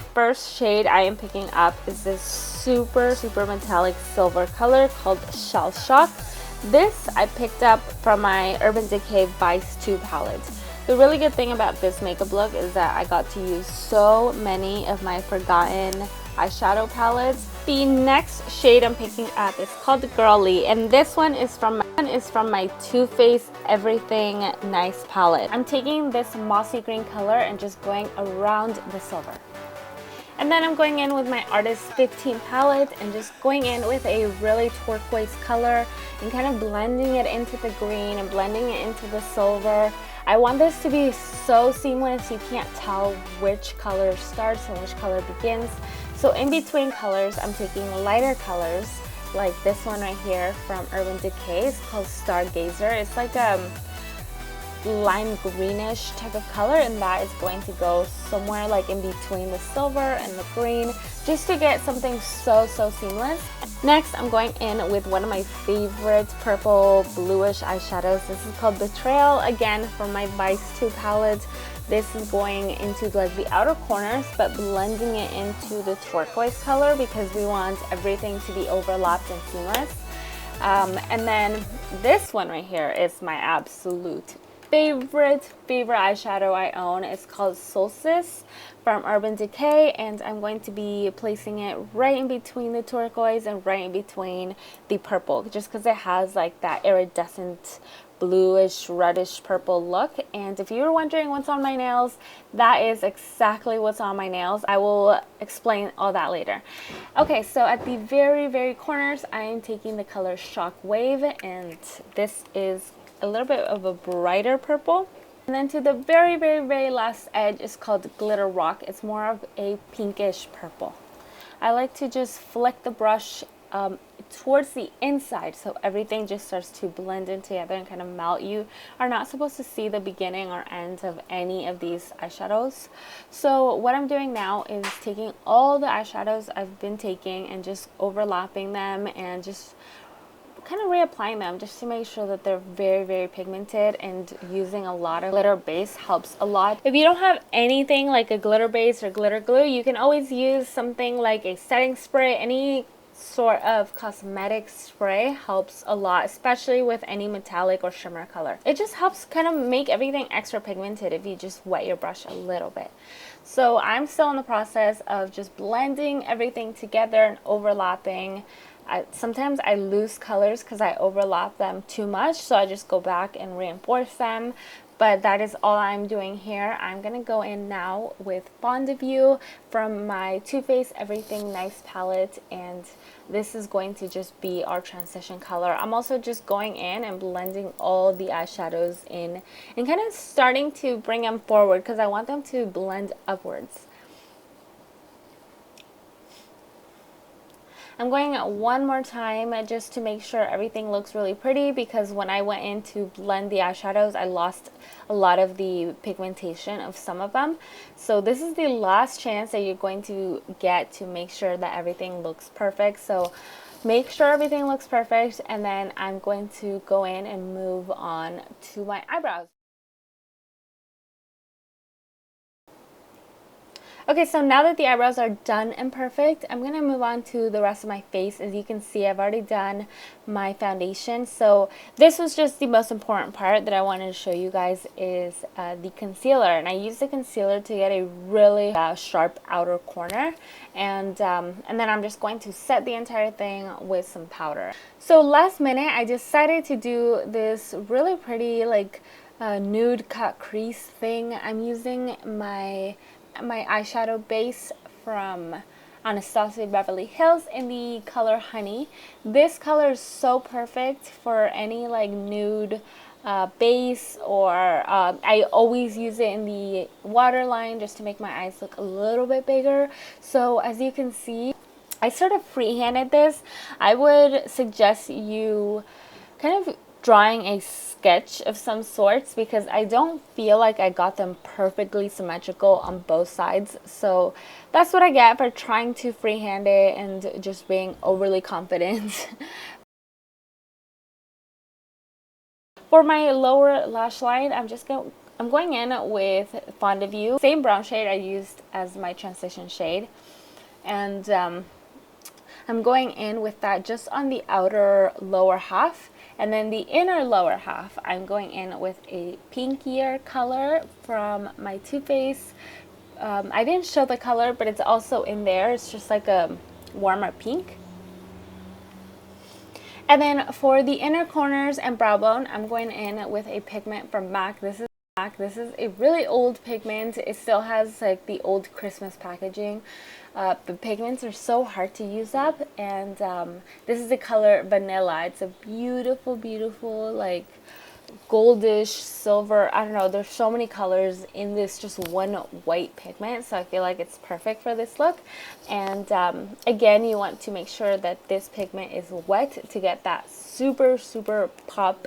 first shade I am picking up is this super metallic silver color called Shell Shock. This I picked up from my Urban Decay Vice 2 palette. The really good thing about this makeup look is that I got to use so many of my forgotten eyeshadow palettes. The next shade I'm picking up is called Girly, and this one is from my Too Faced Everything Nice palette. I'm taking this mossy green color and just going around the silver. And then I'm going in with my Artist 15 palette and just going in with a really turquoise color and kind of blending it into the green and blending it into the silver. I want this to be so seamless you can't tell which color starts and which color begins. So in between colors, I'm taking lighter colors like this one right here from Urban Decay. It's called Stargazer. It's like a lime greenish type of color, and that is going to go somewhere like in between the silver and the green, just to get something so seamless. Next, I'm going in with one of my favorite purple bluish eyeshadows. This is called Betrayal, again from my Vice 2 palette. This is going into like the outer corners but blending it into the turquoise color because we want everything to be overlapped and seamless. And then this one right here is my absolute favorite eyeshadow I own. It's called Solstice from Urban Decay, and I'm going to be placing it right in between the turquoise and right in between the purple, just because it has like that iridescent bluish reddish purple look. And if you were wondering what's on my nails, that is exactly what's on my nails. I will explain all that later. Okay, so at the very corners, I am taking the color Shockwave, and this is a little bit of a brighter purple. And then to the very last edge is called Glitter Rock. It's more of a pinkish purple. I like to just flick the brush towards the inside so everything just starts to blend in together and kind of melt. You are not supposed to see the beginning or end of any of these eyeshadows. So what I'm doing now is taking all the eyeshadows I've been taking and just overlapping them and just kind of reapplying them just to make sure that they're very pigmented, and using a lot of glitter base helps a lot. If you don't have anything like a glitter base or glitter glue, you can always use something like a setting spray. Any sort of cosmetic spray helps a lot, especially with any metallic or shimmer color. It just helps kind of make everything extra pigmented if you just wet your brush a little bit. So I'm still in the process of just blending everything together and overlapping. Sometimes I lose colors because I overlap them too much, so I just go back and reinforce them. But that is all I'm doing here. I'm going to go in now with Fond of You from my Too Faced Everything Nice palette, and this is going to just be our transition color. I'm also just going in and blending all the eyeshadows in and kind of starting to bring them forward because I want them to blend upwards. I'm going one more time just to make sure everything looks really pretty, because when I went in to blend the eyeshadows, I lost a lot of the pigmentation of some of them. So this is the last chance that you're going to get to make sure that everything looks perfect. So make sure everything looks perfect, and then I'm going to go in and move on to my eyebrows. Okay, so now that the eyebrows are done and perfect, I'm going to move on to the rest of my face. As you can see, I've already done my foundation. So this was just the most important part that I wanted to show you guys is the concealer. And I used the concealer to get a really sharp outer corner. And then I'm just going to set the entire thing with some powder. So last minute, I decided to do this really pretty like nude cut crease thing. I'm using my eyeshadow base from Anastasia Beverly Hills in the color Honey. This color is so perfect for any like nude base, or I always use it in the waterline just to make my eyes look a little bit bigger. So as you can see, I sort of freehanded this. I would suggest you kind of drawing a sketch of some sorts, because I don't feel like I got them perfectly symmetrical on both sides. So that's what I get for trying to freehand it and just being overly confident. For my lower lash line, I'm just I'm going in with Fond of You, same brown shade I used as my transition shade, and I'm going in with that just on the outer lower half, and then the inner lower half I'm going in with a pinkier color from my Too Faced. I didn't show the color, but it's also in there. It's just like a warmer pink. And then for the inner corners and brow bone, I'm going in with a pigment from MAC. This is a really old pigment. It still has like the old Christmas packaging. The pigments are so hard to use up, and this is the color Vanilla. It's a beautiful, beautiful, like goldish silver. I don't know, there's so many colors in this just one white pigment, so I feel like it's perfect for this look. And again, you want to make sure that this pigment is wet to get that super pop